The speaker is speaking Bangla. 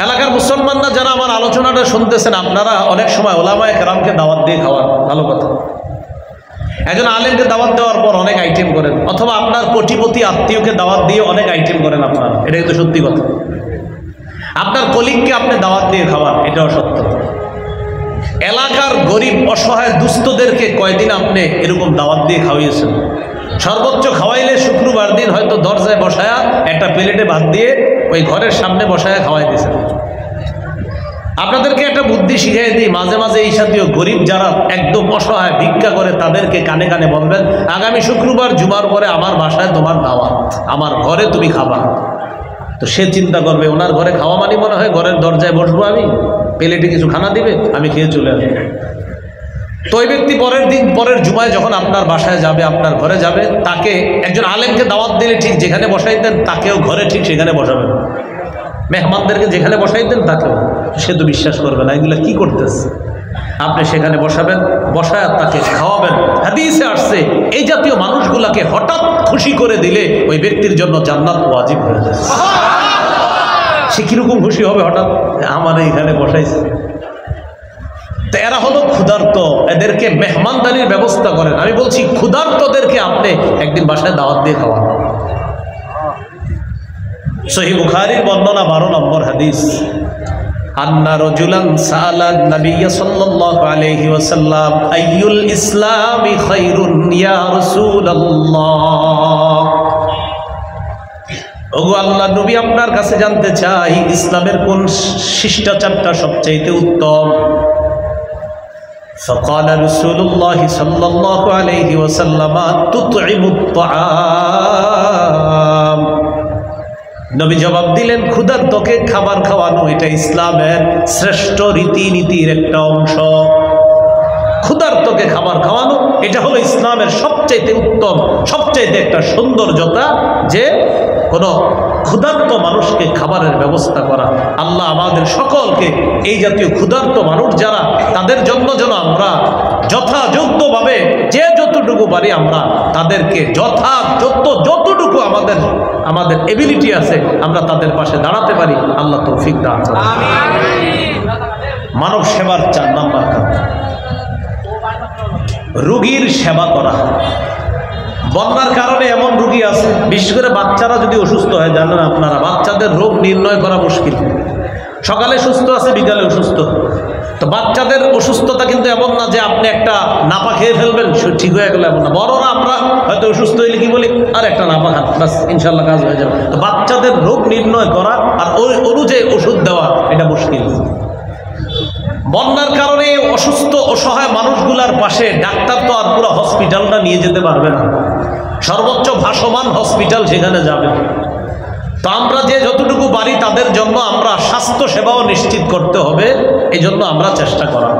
এলাকার মুসলমানরা যারা আমার আলোচনাটা শুনতেছেন, আপনারা অনেক সময় ওলামায়ে কেরামকে দাওয়াত দিয়ে খাওয়ান, ভালো কথা। একজন আলেমকে দাওয়াত দেওয়ার পর অনেক আইটেম করেন, অথবা আপনার কোটিপতি আত্মীয়কে দাওয়াত দিয়ে অনেক আইটেম করেন আপনারা, এটা কিন্তু সত্যি কথা। আপনার কলিগকে আপনি দাওয়াত দিয়ে খাওয়ান, এটাও সত্য। এলাকার গরিব অসহায় দুস্থদেরকে কয়দিন আপনি এরকম দাওয়াত দিয়ে খাওয়াইয়েছেন? সর্বোচ্চ খাওয়াইলে শুক্রবার দিন হয়তো দরজায় বসায়া একটা প্লেটে ভাত দিয়ে ওই ঘরের সামনে বসায়া খাওয়াই দিয়েছেন। আপনাদেরকে একটা বুদ্ধি শিখিয়ে দিই, মাঝে মাঝে এই জাতীয় গরিব যারা একদম অসহায় ভিক্ষা করে তাদেরকে কানে কানে বলবেন, আগামী শুক্রবার জুমার পরে আমার বাসায় তোমার দাওয়াত, আমার ঘরে তুমি খাবা। তো সে চিন্তা করবে, ওনার ঘরে খাওয়া মানে মনে হয় ঘরের দরজায় বসবো আমি, প্লেটে কিছু খানা দিবে, আমি খেয়ে চলে আসবো। তো ওই ব্যক্তি পরের দিন পরের জুমায় যখন আপনার বাসায় যাবে, আপনার ঘরে যাবে, তাকে একজন আলেমকে দাওয়াত দিলে ঠিক যেখানে বসাই দেন তাকেও ঘরে ঠিক সেখানে বসাবেন, মেহমানদেরকে যেখানে বসাই দেন তাকেও। সে তো বিশ্বাস করবে না এগুলো কি করতেছে। আপনি সেখানে বসাবেন, বসায় তাকে খাওয়াবেন। হাদিসে আসছে এই জাতীয় মানুষগুলাকে হঠাৎ খুশি করে দিলে ওই ব্যক্তির জন্য জান্নাত ওয়াজিব হয়ে যায়। সে কিরকম খুশি হবে, হঠাৎ আমার এইখানে বসাইছে। তো এরা হলো ক্ষুধার্ত, এদেরকে মেহমানদারির ব্যবস্থা করেন। আমি বলছি ক্ষুধার্তদেরকে আপনি একদিন বাসায় দাওয়াত দিয়ে খাওয়ান। সহিহ বুখারীর বর্ণনা 12 নম্বর হাদিস, আন্না রাজুলান সাআলা নবী সাল্লাল্লাহু আলাইহি ওয়াসাল্লাম আইয়ুল ইসলামি খায়রুন ইয়া রাসূলুল্লাহ। ওগো আল্লাহর নবী, আপনার কাছে জানতে চাই ইসলামের কোন শিষ্টাচারটা সবচেয়ে উত্তম। فقال رسول الله صلى الله عليه وسلم تطعم الطعام। নবী জবাব দিলেন, ক্ষুধার্তকে খাবার খাওয়ানো এটা ইসলামের শ্রেষ্ঠ রীতিনীতির একটা অংশ। ক্ষুধার্তকে খাবার খাওয়ানো এটা হলো ইসলামের সবচাইতে উত্তম, সবচাইতে একটা সৌন্দর্যতা, যে কোনো ক্ষুধার্ত মানুষকে খাবারের ব্যবস্থা করা। আল্লাহ আমাদের সকলকে এই জাতীয় ক্ষুধার্ত মানুষ যারা, তাদের জন্য যেন আমরা যথাযোগ্যভাবে যে যতটুকু পারি আমরা তাদেরকে যতটুকু আমাদের এবিলিটি আছে আমরা তাদের পাশে দাঁড়াতে পারি। আল্লাহ তৌফিক দান করুন। মানব সেবার 4 নাম্বার কাজ রোগীর সেবা করা। বন্যার কারণে এমন রোগী আছে, বিশেষ করে বাচ্চারা যদি অসুস্থ হয়, জানেন আপনারা বাচ্চাদের রোগ নির্ণয় করা মুশকিল। সকালে সুস্থ আছে, বিকালে অসুস্থ। তো বাচ্চাদের অসুস্থতা কিন্তু এমন না যে আপনি একটা নাপা খেয়ে ফেলবেন ঠিক হয়ে গেল, এমন না। বড়রা আমরা হয়তো অসুস্থ হইলে কি বলি, আর একটা নাপা খান, বাস ইনশাল্লাহ কাজ হয়ে যাবে। তো বাচ্চাদের রোগ নির্ণয় করা আর ওই অনুযায়ী ওষুধ দেওয়া এটা মুশকিল। বন্যার কারণে অসুস্থ অসহায় মানুষগুলার পাশে ডাক্তার তো আর পুরো হসপিটালটা নিয়ে যেতে পারবে না, সর্বোচ্চ ভাসমান হসপিটাল সেখানে যাবে। তো আমরা যে যতটুকু পারি তাদের জন্য আমরা স্বাস্থ্য সেবাও নিশ্চিত করতে হবে, এই জন্য আমরা চেষ্টা করা।